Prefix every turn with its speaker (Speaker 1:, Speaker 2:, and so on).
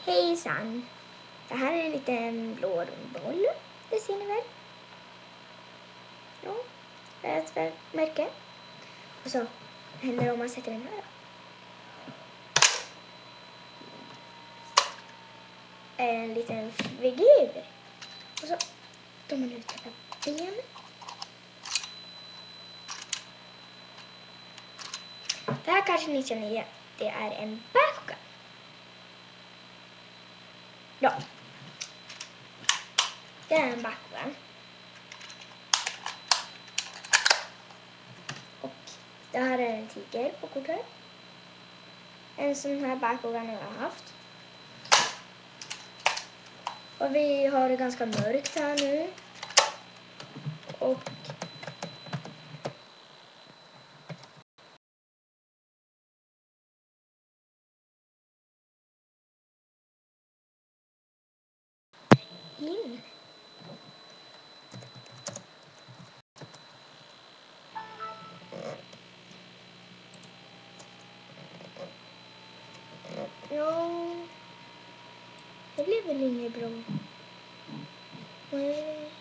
Speaker 1: Hejsan! Det här är en liten blå rundboll. Det ser ni väl? Ja, det är ett märke. Och så händer det om man sätter den här. En liten figur. Och så tar man ut ett ben. Det här kanske ni känner igen. Det är en Bakugan. Ja. Det är en Bakugan. Och det här är en tiger på kortet. En sån här Bakugan har jag haft. Och vi har det ganska mörkt här nu. Och in. Ja, det blev väl inget bra. Nej.